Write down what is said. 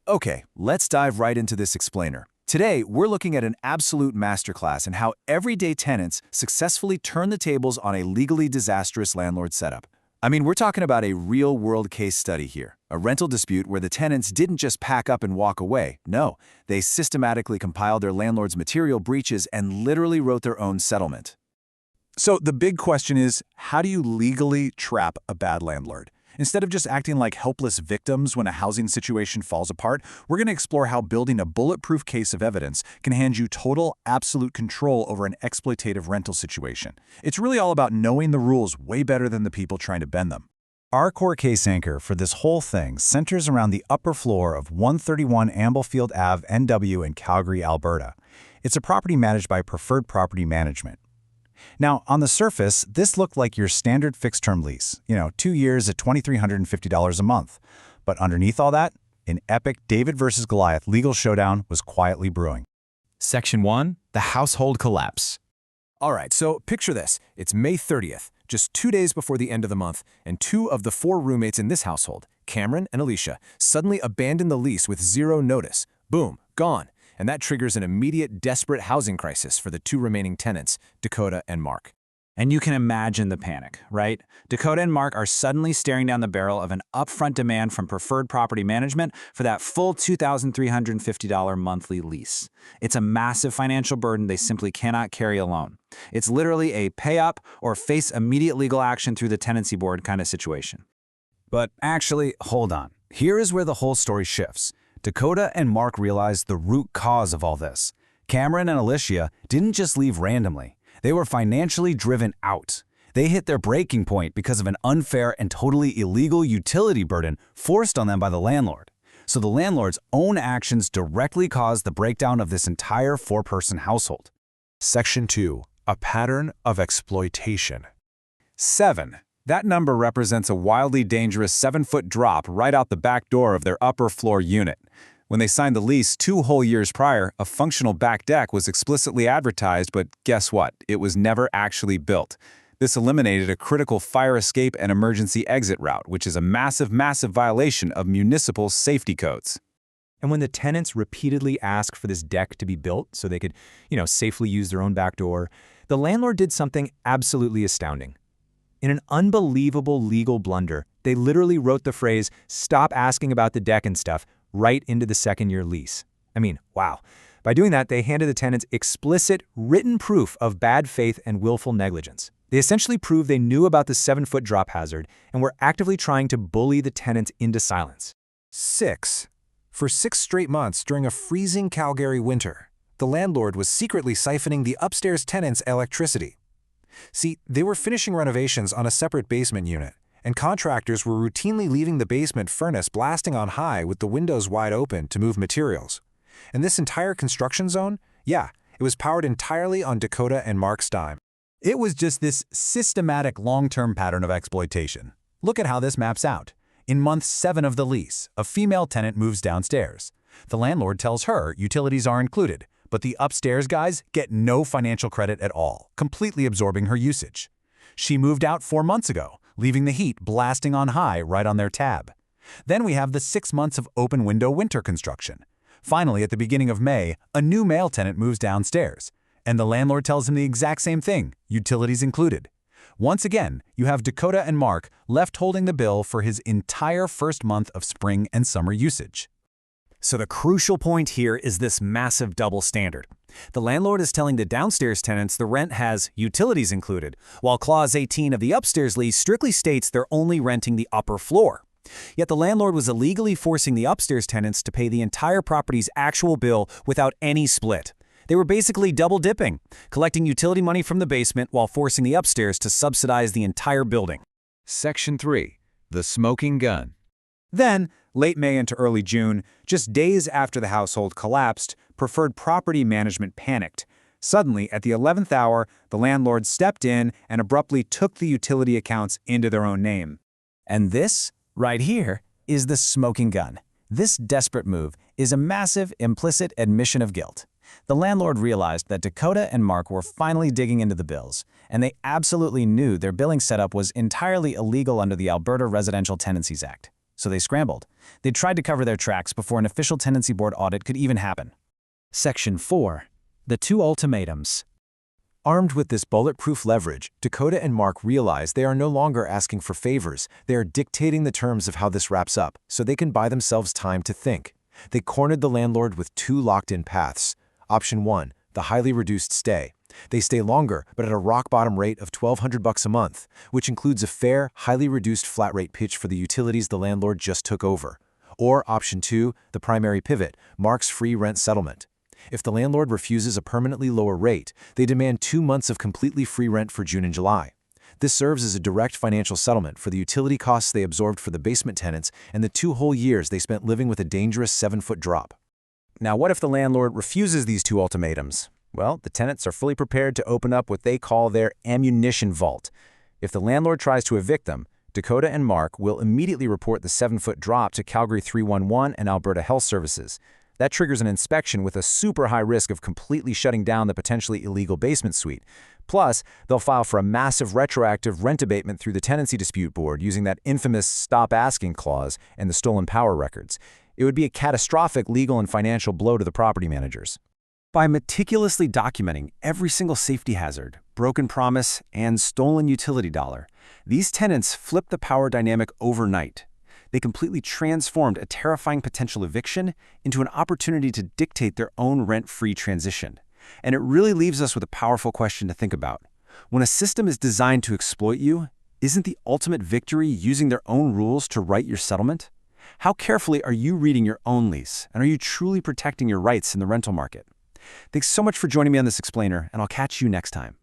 Okay, let's dive right into this explainer. Today, we're looking at an absolute masterclass in how everyday tenants successfully turn the tables on a legally disastrous landlord setup. I mean, we're talking about a real-world case study here, a rental dispute where the tenants didn't just pack up and walk away. No, they systematically compiled their landlord's material breaches and literally wrote their own settlement. So the big question is, how do you legally trap a bad landlord? Instead of just acting like helpless victims when a housing situation falls apart, we're going to explore how building a bulletproof case of evidence can hand you total, absolute control over an exploitative rental situation. It's really all about knowing the rules way better than the people trying to bend them. Our core case anchor for this whole thing centers around the upper floor of 131 Amblefield Ave, NW in Calgary, Alberta. It's a property managed by Preferred Property Management. Now, on the surface, this looked like your standard fixed-term lease, 2 years at $2,350 a month. But underneath all that, an epic David versus Goliath legal showdown was quietly brewing. Section 1. The Household Collapse. All right, so picture this. It's May 30th, just 2 days before the end of the month, and 2 of the 4 roommates in this household, Cameron and Alicia, suddenly abandon the lease with zero notice. Boom, gone. And that triggers an immediate, desperate housing crisis for the 2 remaining tenants, Dakota and Mark. And you can imagine the panic, right? Dakota and Mark are suddenly staring down the barrel of an upfront demand from Preferred Property Management for that full $2,350 monthly lease. It's a massive financial burden they simply cannot carry alone. It's literally a pay up or face immediate legal action through the tenancy board kind of situation. But actually, hold on. Here is where the whole story shifts. Dakota and Mark realized the root cause of all this. Cameron and Alicia didn't just leave randomly. They were financially driven out. They hit their breaking point because of an unfair and totally illegal utility burden forced on them by the landlord. So the landlord's own actions directly caused the breakdown of this entire 4-person household. Section 2. A pattern of exploitation. 7. That number represents a wildly dangerous 7-foot drop right out the back door of their upper floor unit. When they signed the lease 2 whole years prior, a functional back deck was explicitly advertised, but guess what? It was never actually built. This eliminated a critical fire escape and emergency exit route, which is a massive violation of municipal safety codes. And when the tenants repeatedly asked for this deck to be built so they could, safely use their own back door, the landlord did something absolutely astounding. In an unbelievable legal blunder, they literally wrote the phrase, "Stop asking about the deck and stuff," right into the second-year lease. I mean, wow. By doing that, they handed the tenants explicit, written proof of bad faith and willful negligence. They essentially proved they knew about the 7-foot drop hazard and were actively trying to bully the tenants into silence. 6. For 6 straight months during a freezing Calgary winter, the landlord was secretly siphoning the upstairs tenants' electricity. See, they were finishing renovations on a separate basement unit, and contractors were routinely leaving the basement furnace blasting on high with the windows wide open to move materials. And this entire construction zone, it was powered entirely on Dakota and Mark's dime. It was just this systematic long-term pattern of exploitation. Look at how this maps out. In month 7 of the lease, a female tenant moves downstairs. The landlord tells her utilities are included, but the upstairs guys get no financial credit at all, completely absorbing her usage. She moved out 4 months ago, leaving the heat blasting on high right on their tab. Then we have the 6 months of open window winter construction. Finally, at the beginning of May, a new male tenant moves downstairs, and the landlord tells him the exact same thing, utilities included. Once again, you have Dakota and Mark left holding the bill for his entire first month of spring and summer usage. So the crucial point here is this massive double standard. The landlord is telling the downstairs tenants the rent has utilities included, while Clause 18 of the upstairs lease strictly states they're only renting the upper floor. Yet the landlord was illegally forcing the upstairs tenants to pay the entire property's actual bill without any split. They were basically double dipping, collecting utility money from the basement while forcing the upstairs to subsidize the entire building. Section 3. The Smoking Gun. Then, late May into early June, just days after the household collapsed, Preferred Property Management panicked. Suddenly, at the 11th hour, the landlord stepped in and abruptly took the utility accounts into their own name. And this, right here, is the smoking gun. This desperate move is a massive, implicit admission of guilt. The landlord realized that Dakota and Mark were finally digging into the bills, and they absolutely knew their billing setup was entirely illegal under the Alberta Residential Tenancies Act. so they scrambled. They tried to cover their tracks before an official tenancy board audit could even happen. Section 4. The two ultimatums. Armed with this bulletproof leverage, Dakota and Mark realize they are no longer asking for favors. They are dictating the terms of how this wraps up, so they can buy themselves time to think. They cornered the landlord with two locked-in paths. Option 1, the highly reduced stay. They stay longer, but at a rock-bottom rate of $1,200 a month, which includes a fair, highly reduced flat rate pitch for the utilities the landlord just took over. Or Option 2, the primary pivot, Mark's free rent settlement. If the landlord refuses a permanently lower rate, they demand 2 months of completely free rent for June and July. This serves as a direct financial settlement for the utility costs they absorbed for the basement tenants and the 2 whole years they spent living with a dangerous 7-foot drop. Now, what if the landlord refuses these two ultimatums? Well, the tenants are fully prepared to open up what they call their ammunition vault. If the landlord tries to evict them, Dakota and Mark will immediately report the 7-foot drop to Calgary 311 and Alberta Health Services. That triggers an inspection with a super high risk of completely shutting down the potentially illegal basement suite. Plus, they'll file for a massive retroactive rent abatement through the Tenancy Dispute Board using that infamous stop asking clause and the stolen power records. It would be a catastrophic legal and financial blow to the property managers. By meticulously documenting every single safety hazard, broken promise, and stolen utility dollar, these tenants flipped the power dynamic overnight. They completely transformed a terrifying potential eviction into an opportunity to dictate their own rent-free transition. And it really leaves us with a powerful question to think about. When a system is designed to exploit you, isn't the ultimate victory using their own rules to write your settlement? How carefully are you reading your own lease, and are you truly protecting your rights in the rental market? Thanks so much for joining me on this explainer, and I'll catch you next time.